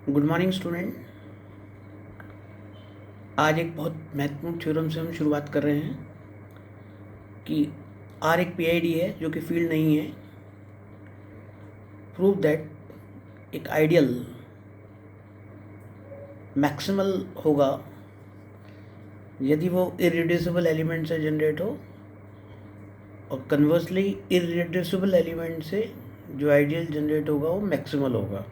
Good morning student. आज एक बहुत महत्वपूर्ण थ्योरम से हम शुरुआत कर रहे हैं कि आर एक पीआईडी है जो कि फील्ड नहीं है। प्रूव दैट एक आइडियल मैक्सिमल होगा यदि वो इरिड्यूसिबल एलिमेंट से जनरेट हो, और कन्वर्सली इरिड्यूसिबल एलिमेंट से जो आइडियल जनरेट होगा वो मैक्सिमल होगा।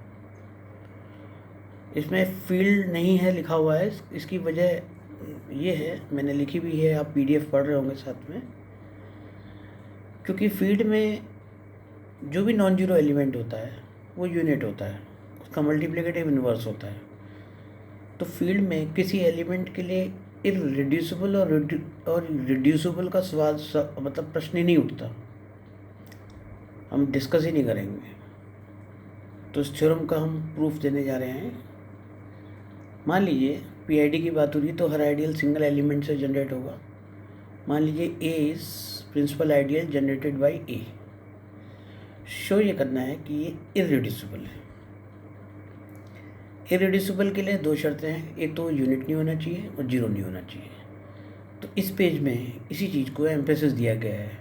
इसमें फील्ड नहीं है लिखा हुआ है, इसकी वजह ये है, मैंने लिखी भी है, आप पीडीएफ पढ़ रहे होंगे साथ में। क्योंकि फील्ड में जो भी नॉन जीरो एलिमेंट होता है वो यूनिट होता है, उसका मल्टीप्लिकेटिव इन्वर्स होता है। तो फील्ड में किसी एलिमेंट के लिए इररिड्यूसिबल और रिड्यूसिबल का सवाल मतलब प्रश्न ही नहीं उठता, हम डिस्कस ही नहीं करेंगे। तो इस थ्योरम का हम प्रूफ देने जा रहे हैं। मान लीजिए पीआईडी की बात हो रही तो हर आइडियल सिंगल एलिमेंट से जनरेट होगा। मान लीजिए a is principal ideal generated by a. Show ये करना है कि ये इररिड्यूसिबल है। इररिड्यूसिबल के लिए दो शर्तें हैं, एक तो यूनिट नहीं होना चाहिए और जीरो नहीं होना चाहिए। तो इस पेज में इसी चीज़ को एम्फेसिस दिया गया है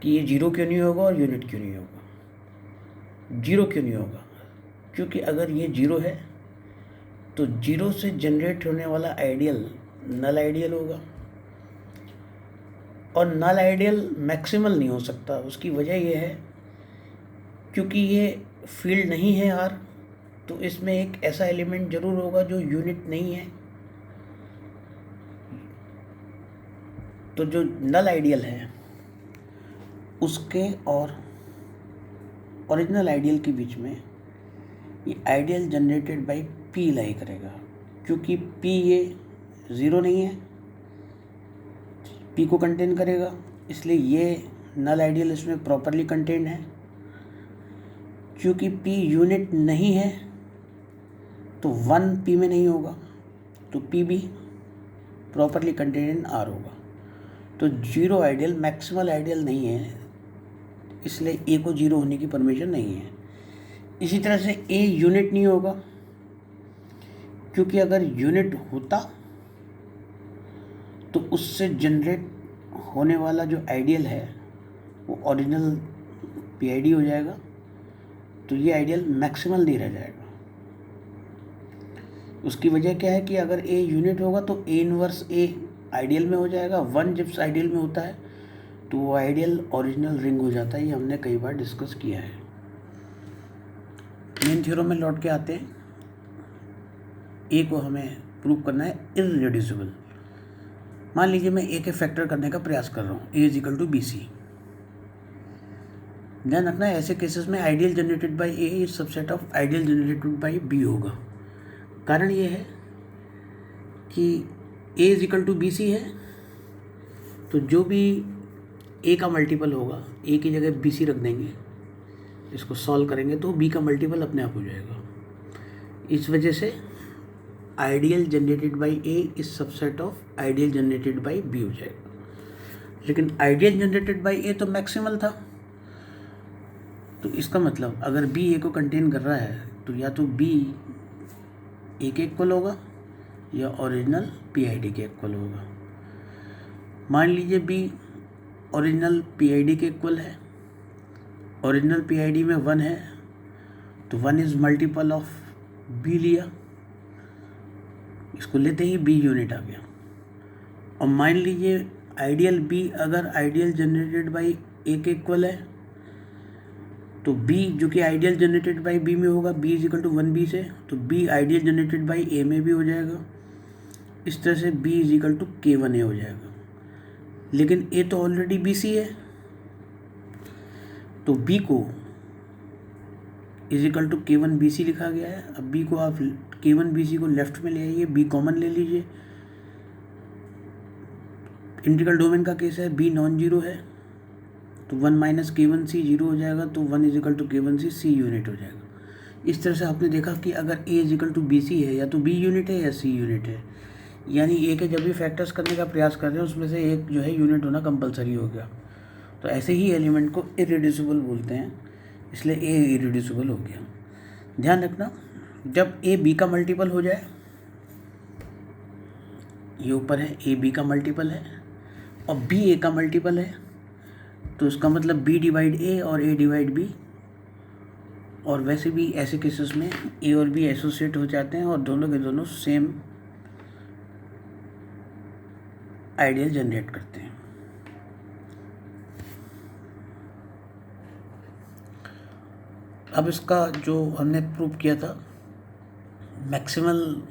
कि ये जीरो क्यों नहीं होगा और यूनिट क्यों नहीं होगा। जीरो क्यों नहीं होगा? क्योंकि अगर ये जीरो है तो जीरो से जनरेट होने वाला आइडियल नल आइडियल होगा, और नल आइडियल मैक्सिमल नहीं हो सकता। उसकी वजह यह है क्योंकि ये फील्ड नहीं है आर, तो इसमें एक ऐसा एलिमेंट जरूर होगा जो यूनिट नहीं है। तो जो नल आइडियल है उसके और ओरिजिनल आइडियल के बीच में ये आइडियल जनरेटेड बाय पी लाई करेगा। क्योंकि पी ये ज़ीरो नहीं है, पी को कंटेन करेगा, इसलिए ये नल आइडियल इसमें प्रॉपरली कंटेन्ड है। क्योंकि पी यूनिट नहीं है तो वन पी में नहीं होगा, तो पी भी प्रॉपरली कंटेन्ड इन आर होगा। तो जीरो आइडियल मैक्सिमल आइडियल नहीं है, इसलिए ए को जीरो होने की परमिशन नहीं है। इसी तरह से ए यूनिट नहीं होगा, क्योंकि अगर यूनिट होता तो उससे जनरेट होने वाला जो आइडियल है वो ओरिजिनल पीआईडी हो जाएगा, तो ये आइडियल मैक्सिमल नहीं रह जाएगा। उसकी वजह क्या है कि अगर ए यूनिट होगा तो ए इनवर्स ए आइडियल में हो जाएगा। वन जब आइडियल में होता है तो वो आइडियल ओरिजिनल रिंग हो जाता है। ये हमने कई बार डिस्कस किया है। मेन थ्योरम में लौट के आते हैं। ए को हमें प्रूव करना है इररिड्यूसिबल। मान लीजिए मैं ए के फैक्टर करने का प्रयास कर रहा हूँ, a is equal to b c. ध्यान रखना है ऐसे केसेस में ideal generated by A is subset of ideal generated by b होगा। कारण ये है कि a is equal to b c है, तो जो भी ए का मल्टीपल होगा ए की जगह बी सी रख देंगे, इसको सॉल्व करेंगे तो बी का मल्टीपल अपने आप हो जाएगा। इस वजह से ideal generated by A is subset of ideal generated by B हो जाएगा। लेकिन आइडियल जनरेटेड बाय ए तो मैक्सिमल था, तो इसका मतलब अगर बी ए को कंटेन कर रहा है तो या तो बी ए के इक्वल होगा या ओरिजिनल पीआईडी के इक्वल होगा। मान लीजिए बी ओरिजिनल पीआईडी के इक्वल है, ओरिजिनल पीआईडी में वन है, तो one is multiple of B लिया, इसको लेते ही बी यूनिट आ गया। और मान लीजिए आइडियल बी अगर आइडियल जनरेटेड बाय ए के इक्वल है, तो बी जो कि आइडियल जनरेटेड बाय बी में होगा, B is equal to one B से, तो B ideal generated by A में भी हो जाएगा। इस तरह से बी इज इक्वल टू के वन ए हो जाएगा। लेकिन ए तो ऑलरेडी बी सी है, तो बी को इज इक्वल टू के वन बी सी लिखा गया है। अब बी को आप के वन बी सी को लेफ्ट में ले आइए, बी कॉमन ले लीजिए। इंटीग्रल डोमेन का केस है, बी नॉन जीरो है, तो one minus k one c zero हो जाएगा, तो वन इज इक्वल टू के वन सी, सी यूनिट हो जाएगा। इस तरह से आपने देखा कि अगर a is equal to b c है या तो बी यूनिट है या सी यूनिट है। यानी ए के जब भी फैक्टर्स करने का प्रयास कर रहे हैं उसमें से एक जो है यूनिट होना कंपलसरी हो गया। तो ऐसे ही एलिमेंट को इरिड्यूसिबल बोलते हैं, इसलिए ए इरिड्यूसिबल हो गया। ध्यान रखना जब ए बी का मल्टीपल हो जाए, ये ऊपर है ए बी का मल्टीपल है और बी ए का मल्टीपल है, तो इसका मतलब बी डिवाइड ए और ए डिवाइड बी। और वैसे भी ऐसे केसेस में ए और बी एसोसिएट हो जाते हैं और दोनों के दोनों सेम आइडियल जनरेट करते हैं। अब इसका जो हमने प्रूव किया था, मैक्सिमल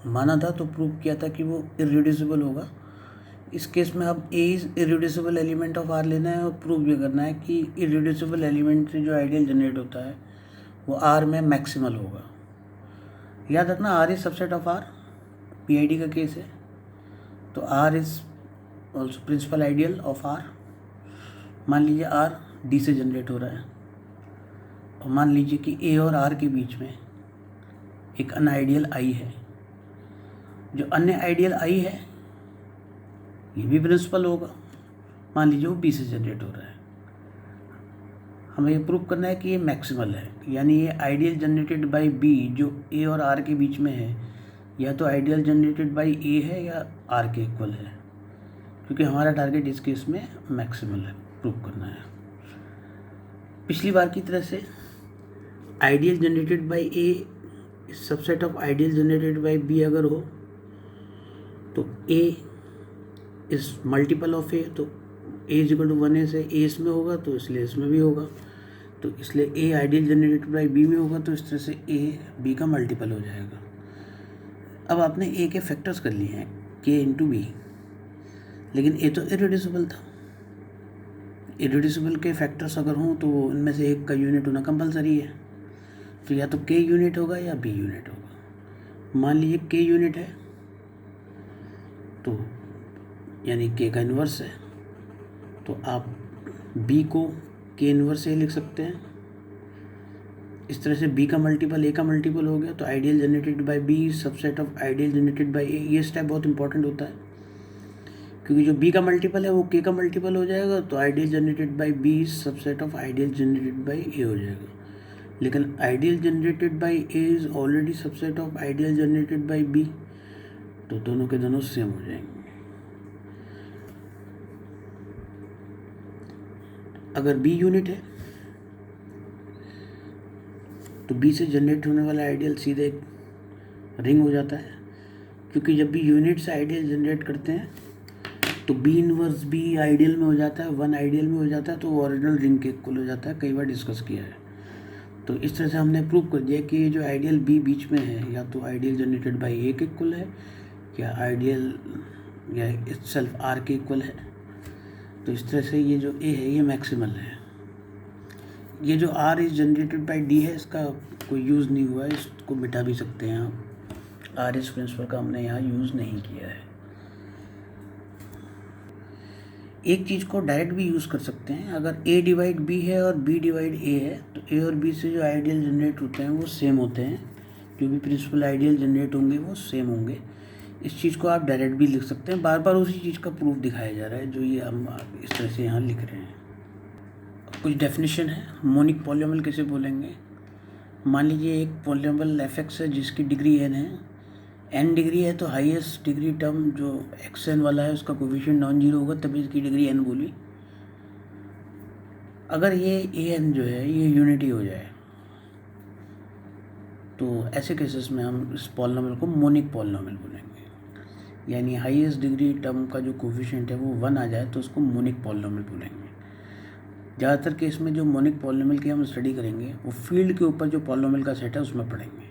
माना था तो प्रूव किया था कि वो इररिड्यूसिबल होगा। इस केस में अब a is irreducible element of R लेना है और प्रूव ये करना है कि इररिड्यूसिबल एलिमेंट से जो आइडियल जनरेट होता है वो आर में मैक्सिमल होगा। याद रखना R is subset of R, PID का केस है, तो R is also principal ideal of R. मान लीजिए आर डी से जनरेट हो रहा है और मान लीजिए कि ए और आर के बीच में एक अनआइडियल आई है। जो अन्य आइडियल आई है ये भी प्रिंसिपल होगा, मान लीजिए वो बी से जनरेट हो रहा है। हमें ये प्रूव करना है कि ये मैक्सिमल है, यानी ये आइडियल जनरेटेड बाय बी जो ए और आर के बीच में है या तो आइडियल जनरेटेड बाय ए है या आर के इक्वल है, क्योंकि हमारा टारगेट इस केस में मैक्सिमल है, प्रूव करना है। पिछली बार की तरह से ideal generated by A subset of ideal generated by B अगर हो तो ए इस मल्टीपल ऑफ ए, तो ए इज इक्वल टू 1 से ए इसमें होगा तो इसलिए इसमें भी होगा, तो इसलिए A ideal generated by B में होगा, तो इस तरह से ए बी का मल्टीपल हो जाएगा। अब आपने ए के फैक्टर्स कर लिए हैं के इंटू बी, लेकिन ए तो इररिड्यूसिबल था। इररिड्यूसिबल के फैक्टर्स अगर हों तो इनमें से एक का यूनिट होना कंपलसरी है, तो या तो के यूनिट होगा या बी यूनिट होगा। मान लीजिए के यूनिट है तो यानी के का इन्वर्स है, तो आप बी को के इन्वर्स से लिख सकते हैं। इस तरह से बी का मल्टीपल ए का मल्टीपल हो गया, तो ideal generated by b subset of ideal generated by a. ये स्टेप बहुत इंपॉर्टेंट होता है क्योंकि जो बी का मल्टीपल है वो के का मल्टीपल हो जाएगा, तो ideal generated by b subset of ideal generated by a हो जाएगा। लेकिन ideal generated by A is already subset of ideal generated by b, तो दोनों के दोनों सेम हो जाएंगे। अगर बी यूनिट है तो बी से जनरेट होने वाला आइडियल सीधे एक रिंग हो जाता है, क्योंकि जब भी यूनिट से आइडियल जनरेट करते हैं तो बी इनवर्स बी आइडियल में हो जाता है, 1 आइडियल में हो जाता है, तो वो ओरिजिनल रिंग के इक्वल हो जाता है। कई बार डिस्कस किया है, तो इस तरह से हमने प्रूव कर दिया कि ये जो आइडियल बी बीच में है या तो आइडियल जनरेटेड बाय ए के इक्वल है या आइडियल या इटसेल्फ आर के इक्वल है। तो इस तरह से ये जो ए है ये मैक्सिमल है। ये जो R is generated by D है इसका कोई यूज़ नहीं हुआ है, इसको मिटा भी सकते हैं आप। आर इस प्रिंसिपल का हमने यहाँ यूज़ नहीं किया है। एक चीज़ को डायरेक्ट भी यूज़ कर सकते हैं, अगर ए डिवाइड बी है और बी डिवाइड ए है तो ए और बी से जो आइडियल जनरेट होते हैं वो सेम होते हैं, जो भी प्रिंसिपल आइडियल जनरेट होंगे वो सेम होंगे। इस चीज़ को आप डायरेक्ट भी लिख सकते हैं, बार बार उसी चीज़ का प्रूफ दिखाया जा रहा है जो ये हम इस तरह से यहाँ लिख रहे हैं। कुछ डेफिनेशन है, मोनिक पॉलिनोमियल किसे बोलेंगे। मान लीजिए एक पॉलिनोमियल एफ एक्स है जिसकी डिग्री एन है, एन डिग्री है, तो हाईएस्ट डिग्री टर्म जो एक्स एन वाला है उसका कोफिशिएंट नॉन जीरो होगा, तभी इसकी डिग्री एन बोली। अगर ये ए एन जो है ये यूनिटी हो जाए तो ऐसे केसेस में हम इस पॉलिनोमियल को मोनिक पॉलिनोमियल बोलेंगे, यानी हाईएस्ट डिग्री टर्म का जो कोफिशिएंट है वो 1 आ जाए तो उसको मोनिक पॉलिनोमियल बोलेंगे। ज़्यादातर केस में जो मोनिक पॉलिनोमियल की हम स्टडी करेंगे वो फील्ड के ऊपर जो पॉलिनोमियल का सेट है उसमें पढ़ेंगे।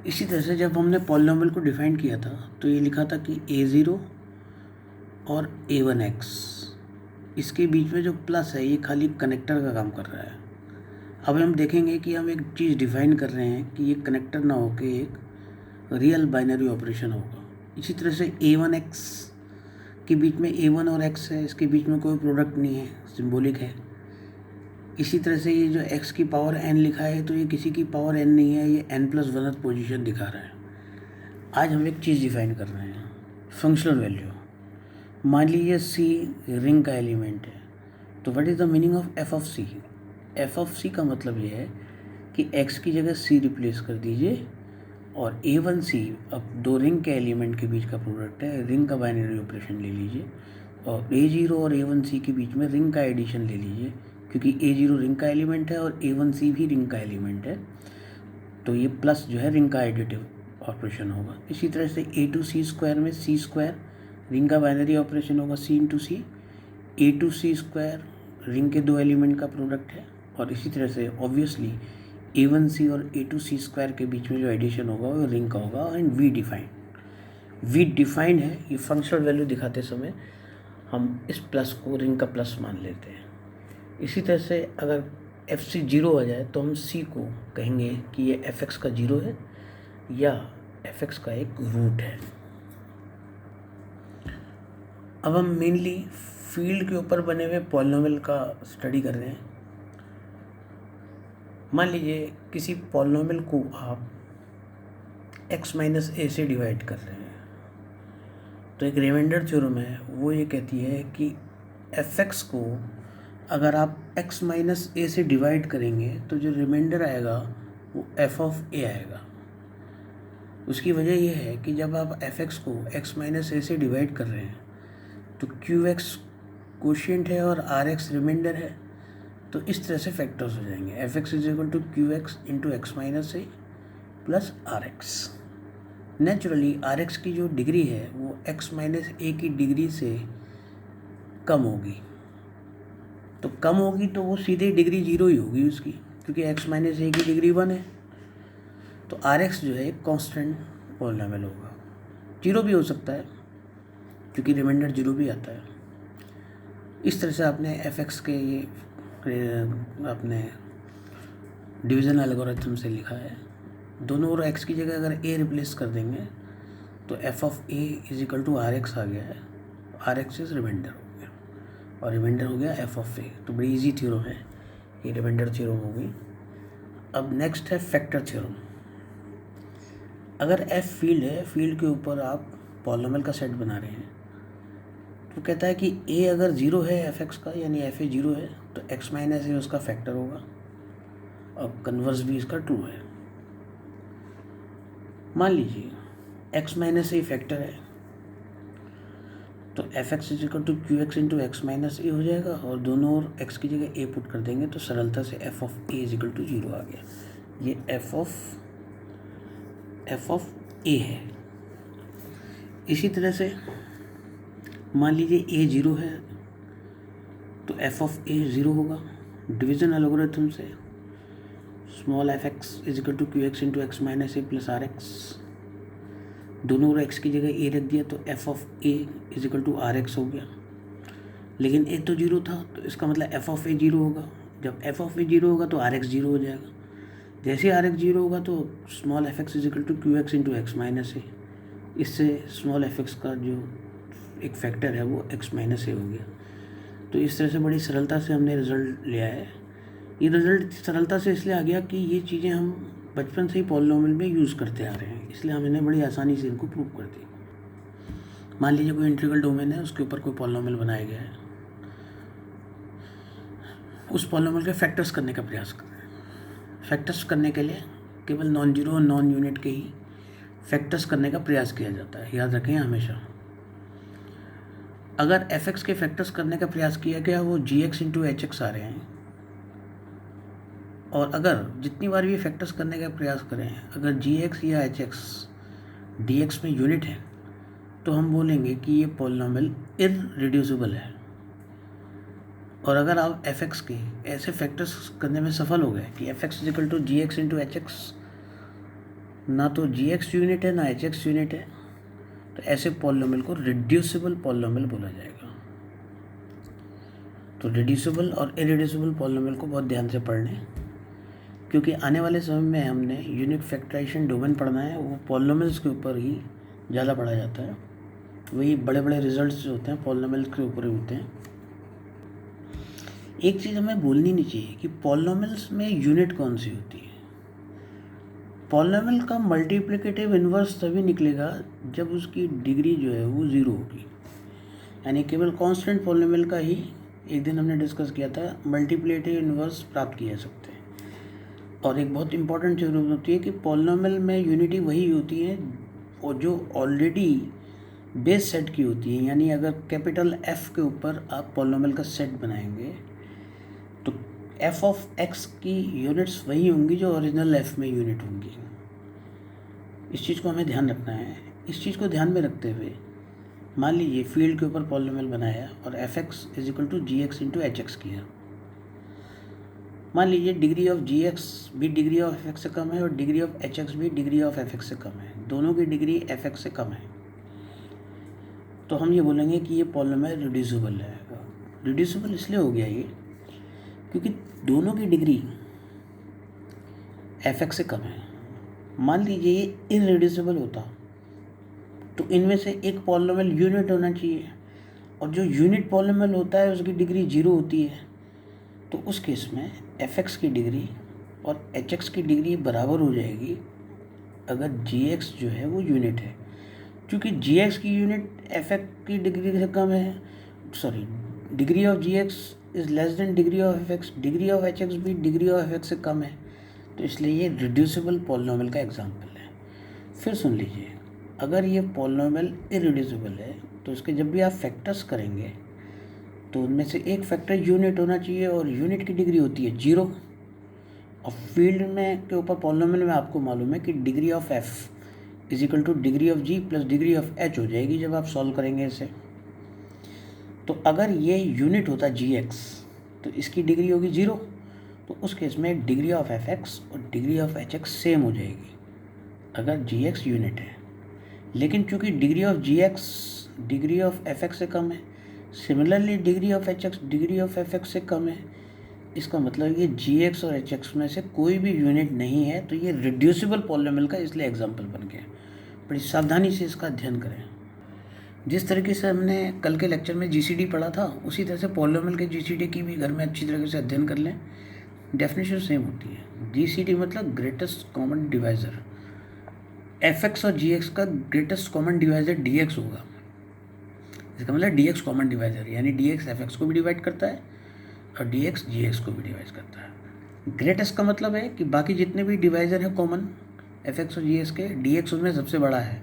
इसी तरह से जब हमने पॉलिनोमियल को डिफाइन किया था तो ये लिखा था कि a0 और a1x, इसके बीच में जो प्लस है ये खाली कनेक्टर का काम कर रहा है। अब हम देखेंगे कि हम एक चीज़ डिफाइन कर रहे हैं कि ये कनेक्टर ना होकर एक रियल बाइनरी ऑपरेशन होगा। इसी तरह से a1x के बीच में a1 और x है, इसके बीच में कोई प्रोडक्ट नहीं है, सिंबॉलिक है। इसी तरह से ये जो x की पावर n लिखा है तो ये किसी की पावर n नहीं है, ये n+1th पोजीशन दिखा रहा है। आज हम एक चीज़ डिफाइन कर रहे हैं, फंक्शनल वैल्यू। मान लीजिए c रिंग का एलिमेंट है, तो what is the meaning of f of c। f of c का मतलब ये है कि x की जगह c रिप्लेस कर दीजिए और A1C, अब दो रिंग के एलिमेंट के बीच का प्रोडक्ट है, रिंग का बाइनरी ऑपरेशन ले लीजिए और A0 और A1C के बीच में रिंग का एडिशन ले लीजिए, क्योंकि A0 रिंग का एलिमेंट है और A1C भी रिंग का एलिमेंट है, तो ये प्लस जो है रिंग का एडिटिव ऑपरेशन होगा। इसी तरह से A2C² में C² रिंग का बाइनरी ऑपरेशन होगा C×C, A2C² रिंग के दो एलिमेंट का प्रोडक्ट है, और इसी तरह से ऑब्वियसली A1C और A2C² के बीच में जो एडिशन होगा वो रिंग का होगा। एंड वी डिफाइंड है, ये फंक्शनल वैल्यू दिखाते समय हम इस प्लस को रिंग का प्लस मान लेते हैं। इसी तरह से अगर FC 0 आ जाए तो हम C को कहेंगे कि ये fx का 0 है या fx का एक रूट है। अब हम मेनली फील्ड के ऊपर बने हुए पॉलिनोमियल का स्टडी कर रहे हैं। मान लीजिए किसी पॉलिनोमियल को आप x माइनस a से डिवाइड कर रहे हैं, तो एक रिमाइंडर थ्योरम है, वो ये कहती है कि fx को अगर आप x माइनस a से डिवाइड करेंगे तो जो रिमाइंडर आएगा वो f ऑफ a आएगा। उसकी वजह यह है कि जब आप fx को x माइनस a से डिवाइड कर रहे हैं तो qx कोशिएंट है और rx रिमाइंडर है, तो इस तरह से फैक्टर्स हो जाएंगे। fx is equal to qx into X minus A plus rx। Naturally rx की जो डिग्री है वो x माइनस ए की डिग्री से कम होगी, तो कम होगी तो वो सीधे डिग्री 0 ही होगी उसकी, क्योंकि x माइनस ए की डिग्री 1 है। तो rx जो है एक कांस्टेंट पॉलिनोमियल होगा। 0 भी हो सकता है क्योंकि रिमाइंडर 0 भी आता है। इस तरह से आपने fx के ये अपने डिवीज़न एल्गोरिथम से लिखा है। दोनों और x की जगह अगर a रिप्लेस कर देंगे तो f of a is equal to rx आ गया है, rx इज रिमाइंडर हो गया और रिमाइंडर हो गया f ऑफ a। तो बड़ी इजी थ्योरम है ये, रिमाइंडर थ्योरम हो गई। अब नेक्स्ट है फैक्टर थ्योरम। अगर f फील्ड है, फील्ड के ऊपर आप पॉलिनोमियल का सेट बना रहे हैं, तो कहता है कि a अगर 0 है fx का, यानी fa 0 है, तो x माइनस a उसका फैक्टर होगा और कन्वर्स भी इसका ट्रू है। मान लीजिए x माइनस a फैक्टर है, तो fx is equal to qx into X minus a हो जाएगा और दोनों ओर x की जगह a पुट कर देंगे तो सरलता से f of a is equal to 0 आ गया। ये f ऑफ a है। इसी तरह से मान लीजिए a 0 है तो f ऑफ a 0 होगा। डिवीज़न एल्गोरिथम से small fx is equal to qx into X minus a plus rx, दोनों ओर x की जगह a रख दिया तो f of a is equal to rx हो गया। लेकिन a तो 0 था, तो इसका मतलब f ऑफ a 0 होगा। जब f ऑफ a 0 होगा तो rx 0 हो जाएगा। जैसे rx 0 होगा तो small fx is equal to qx into X minus a, इससे स्मॉल fx का जो एक फैक्टर है वो x माइनस a हो गया। तो इस तरह से बड़ी सरलता से हमने रिज़ल्ट लिया है। ये रिज़ल्ट सरलता से इसलिए आ गया कि ये चीज़ें हम बचपन से ही पॉलिनोमियल में यूज़ करते आ रहे हैं, इसलिए हमने बड़ी आसानी से इनको प्रूव कर दी। मान लीजिए कोई इंटीग्रल डोमेन है, उसके ऊपर कोई पॉलिनोमियल बनाया गया है, उस पॉलिनोमियल के फैक्टर्स करने का प्रयास कर रहे हैं। फैक्टर्स करने के लिए केवल नॉन जीरो और नॉन यूनिट के ही फैक्टर्स करने का प्रयास किया जाता है, याद रखें हमेशा। अगर fx के फैक्टर्स करने का प्रयास किया गया वो gx इंटू hx आ रहे हैं, और अगर जितनी बार भी फैक्टर्स करने का प्रयास करें, अगर gx या hx dx में यूनिट है तो हम बोलेंगे कि ये पॉलिनोमियल इररिड्यूसिबल है। और अगर आप fx के ऐसे फैक्टर्स करने में सफल हो गए कि fx is equal to gx into hx, ना तो gx यूनिट है ना hx यूनिट है, तो ऐसे पॉलिनोमियल को रिड्यूसिबल पॉलिनोमियल बोला जाएगा। तो रिड्यूसिबल और इररिड्यूसिबल पॉलिनोमियल को बहुत ध्यान से पढ़ लें, क्योंकि आने वाले समय में हमने यूनिक फैक्टराइजेशन डोमेन पढ़ना है, वो पॉलिनोमियल्स के ऊपर ही ज़्यादा पढ़ा जाता है। वही बड़े बड़े रिजल्ट्स जो होते हैं पॉलिनोमियल्स के ऊपर ही होते हैं। एक चीज़ हमें बोलनी नहीं चाहिए कि पॉलिनोमियल्स में यूनिट कौन सी होती है। पॉलिनोमियल का मल्टीप्लिकेटिव इन्वर्स तभी निकलेगा जब उसकी डिग्री जो है वो 0 होगी, यानी केवल कांस्टेंट पॉलिनोमियल का ही एक दिन हमने डिस्कस किया था मल्टीप्लिकेटिव इन्वर्स प्राप्त किया जा सकते हैं। और एक बहुत इंपॉर्टेंट चीज़ होती है कि पॉलिनॉमियल में यूनिटी वही होती है और जो ऑलरेडी बेस सेट की होती है। यानी अगर कैपिटल F के ऊपर आप पॉलिनॉमियल का सेट बनाएंगे तो f ऑफ x की यूनिट्स वही होंगी जो ओरिजिनल f में यूनिट होंगी। इस चीज़ को हमें ध्यान रखना है। इस चीज़ को ध्यान में रखते हुए मान लीजिए फील्ड के ऊपर पॉलिनॉमियल बनाया और fx is equal to gx into hx किया। मान लीजिए डिग्री ऑफ gx भी डिग्री ऑफ fx से कम है और डिग्री ऑफ hx भी डिग्री ऑफ fx से कम है, दोनों की डिग्री fx से कम है, तो हम ये बोलेंगे कि ये पॉलिनॉमियल रिड्यूसिबल है। रिड्यूसिबल इसलिए हो गया ये क्योंकि दोनों की डिग्री fx से कम है। मान लीजिए ये इनरिड्यूसिबल होता तो इनमें से एक पॉलिनॉमियल यूनिट होना चाहिए और जो यूनिट पॉलिनॉमियल होता है उसकी डिग्री 0 होती है, तो उस केस में fx की डिग्री और hx की डिग्री बराबर हो जाएगी अगर gx जो है वो यूनिट है। क्योंकि gx की यूनिट fx की डिग्री से कम है, sorry degree of gx is less than degree of fx, degree of hx भी डिग्री ऑफ fx से कम है, तो इसलिए ये रिड्यूसिबल पॉलिनॉमियल का एग्जांपल है। फिर सुन लीजिए, अगर ये पॉलिनॉमियल इरिड्यूसिबल है तो इसके जब भी आप फैक्टर्स करेंगे तो उनमें से एक फैक्टर यूनिट होना चाहिए और यूनिट की डिग्री होती है 0। और फील्ड में के ऊपर पॉलिनॉमियल में आपको मालूम है कि degree of f is equal two degree of g plus degree of h हो जाएगी जब आप सॉल्व करेंगे इसे। तो अगर ये यूनिट होता gx तो इसकी डिग्री होगी 0, तो उस केस में डिग्री ऑफ fx और डिग्री ऑफ hx सेम हो जाएगी अगर gx यूनिट है। लेकिन चूंकि degree of gx degree of fx से कम है, similarly degree of hx degree of fx से कम है, इसका मतलब ये gx और hx में से कोई भी यूनिट नहीं है, तो ये रिड्यूसिबल पॉलिनॉमियल का इसलिए एग्जांपल बन गया। बड़ी सावधानी से इसका अध्ययन करें। जिस तरीके से हमने कल के लेक्चर में GCD पढ़ा था उसी तरह से पॉलिनॉमियल के GCD की भी घर में अच्छी तरीके से अध्ययन कर लें। डेफिनेशन सेम होती है। GCD मतलब ग्रेटेस्ट कॉमन डिवाइज़र। fx और gx का ग्रेटेस्ट कॉमन डिवाइज़र dx होगा। इसका मतलब dx कॉमन डिवाइज़र, यानी dx fx को भी डिवाइड करता है और dx gx को भी डिवाइड करता है। ग्रेटेस्ट का मतलब है कि बाकी जितने भी डिवाइज़र हैं कॉमन fx और gx के, dx उनमें सबसे बड़ा है।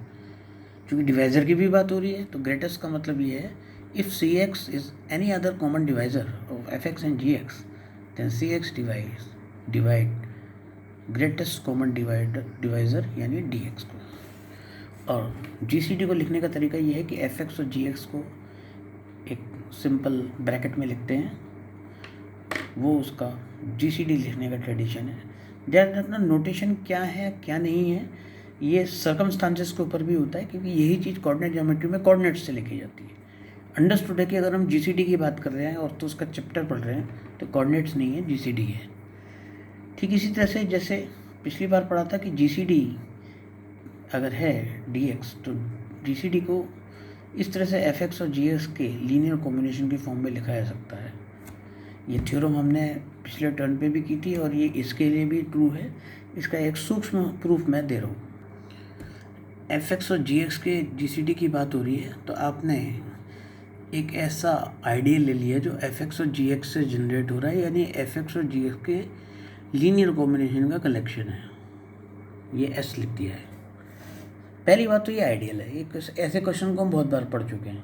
क्योंकि डिवाइज़र की भी बात हो रही है तो ग्रेटेस्ट का मतलब ये है if cx is any other common divisor of fx and gx then cx divide greatest common divisor यानी dx को। और GCD को लिखने का तरीका ये है कि fx और gx को एक सिंपल ब्रैकेट में लिखते हैं, वो उसका GCD लिखने का ट्रेडिशन है। ध्यान रखना नोटेशन क्या है क्या नहीं है ये सर्कमस्टांसेस के ऊपर भी होता है, क्योंकि यही चीज़ कोऑर्डिनेट ज्योमेट्री में कोऑर्डिनेट्स से लिखी जाती है। अंडरस्टूड है कि अगर हम GCD की बात कर रहे हैं और तो उसका चैप्टर पढ़ रहे हैं तो कोऑर्डिनेट्स नहीं है, GCD है। ठीक इसी तरह से जैसे पिछली बार पढ़ा था कि GCD अगर है dx तो GCD को इस तरह से fx और gx के लीनियर कॉम्बिनेशन की फॉर्म में लिखा जा सकता है। ये थ्योरम हमने पिछले टर्न पे भी की थी और ये इसके लिए भी ट्रू है। इसका एक सूक्ष्म प्रूफ मैं दे रहा हूँ। fx और gx के GCD की बात हो रही है तो आपने एक ऐसा आइडियल ले लिया जो fx और gx से जनरेट हो रहा है, यानी fx और gx के लीनियर कॉम्बिनेशन का कलेक्शन है। ये s लिख दिया है। पहली बात तो ये आइडियल है। ये ऐसे क्वेश्चन को हम बहुत बार पढ़ चुके हैं।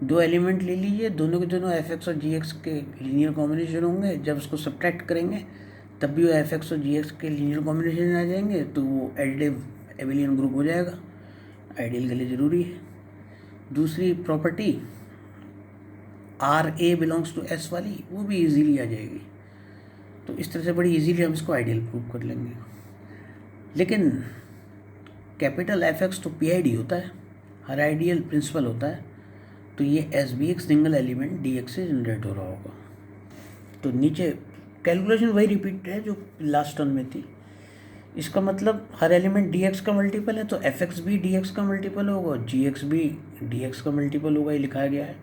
दो एलिमेंट ले लीजिए, दोनों के दोनों fx और gx के लीनियर कॉम्बिनेशन होंगे। जब उसको सब्ट्रैक्ट करेंगे तब भी वो fx और gx के लीनियर कॉम्बिनेशन आ जाएंगे, तो वो एडिटिव एबिलियन ग्रुप हो जाएगा। आइडियल के लिए ज़रूरी है। दूसरी property RA belongs to S वाली, वो भी इजीली आ जाएगी। तो इस तरह से बड़ी इजीली हम इसको आइडियल प्रूव कर लेंगे। लेकिन कैपिटल fx तो PID होता है, हर आइडियल प्रिंसिपल होता है, तो ये S भी एक सिंगल एलिमेंट dx से जनरेट हो रहा होगा। तो नीचे कैलकुलेशन वही रिपीट है जो लास्ट टर्न में थी। इसका मतलब हर एलिमेंट dx का मल्टीपल है तो fx भी dx का मल्टीपल होगा, gx भी dx का मल्टीपल होगा, ये लिखा गया है।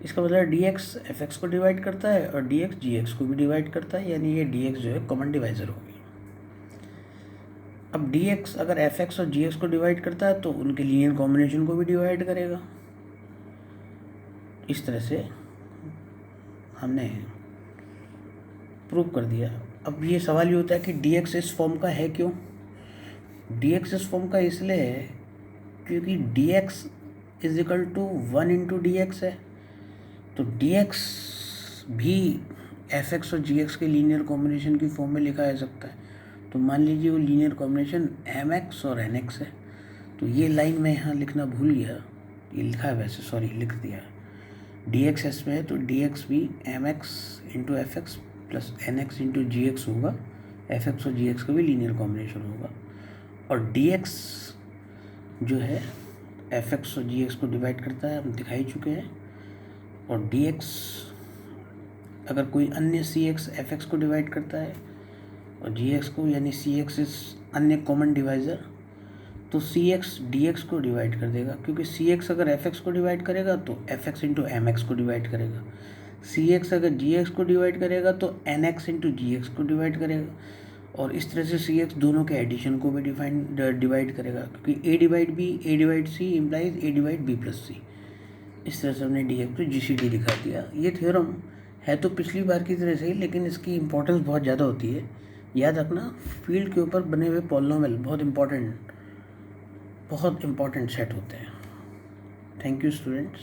इसका मतलब dx fx को डिवाइड करता है और dx gx को भी डिवाइड करता है, यानी ये dx जो है कॉमन डिवाइज़र होगी। अब dx अगर fx और gx को डिवाइड करता है तो उनके लीनियर कॉम्बिनेशन को भी डिवाइड करेगा। इस तरह से हमने प्रूव कर दिया। अब ये सवाल ये होता है कि डी एक्स इस फॉर्म का है क्यों? डी एक्स इस फॉर्म का इसलिए है क्योंकि D X is equal to 1 into D X है। तो डी एक्स भी एफ एक्स और जी एक्स के लीनियर कॉम्बिनेशन की फॉर्म में लिखा जा सकता है। तो मान लीजिए वो लीनियर कॉम्बिनेशन एम एक्स और एन एक्स है। तो ये लाइन मैं यहाँ लिखना भूल गया, ये लिखा है वैसे, सॉरी लिख दिया। डी एक्स एस में है तो डी एक्स भी m x into f x plus n x into g x होगा। एफ एक्स और जी एक्स का भी लीनियर कॉम्बिनेशन होगा। और डी एक्स जो है एफ एक्स और जी एक्स को डिवाइड करता है, हम दिखा ही चुके हैं। और डी एक्स अगर कोई अन्य सी एक्स एफ एक्स को डिवाइड करता है और जी एक्स को, यानी सी एक्स इस अन्य कॉमन डिवाइज़र, तो सी एक्स डी एक्स को डिवाइड कर देगा, क्योंकि सी एक्स अगर एफ एक्स को डिवाइड करेगा तो F X into M X को डिवाइड करेगा। सी एक्स अगर जी एक्स को डिवाइड करेगा तो N x into g x को डिवाइड करेगा। और इस तरह से सी एक्स दोनों के एडिशन को भी डिवाइड करेगा, क्योंकि ए डिवाइड बी ए डिवाइड सी इम्प्लाइज ए डिवाइड बी प्लस सी। इस तरह से हमने डी एक्स को जी सी डी दिखा दिया। ये थ्योरम है तो पिछली बार की तरह से ही, लेकिन इसकी इंपॉर्टेंस बहुत ज़्यादा होती है। याद रखना, फील्ड के ऊपर बने हुए पॉलिनोमियल बहुत इंपॉर्टेंट सेट होते हैं। Thank you students.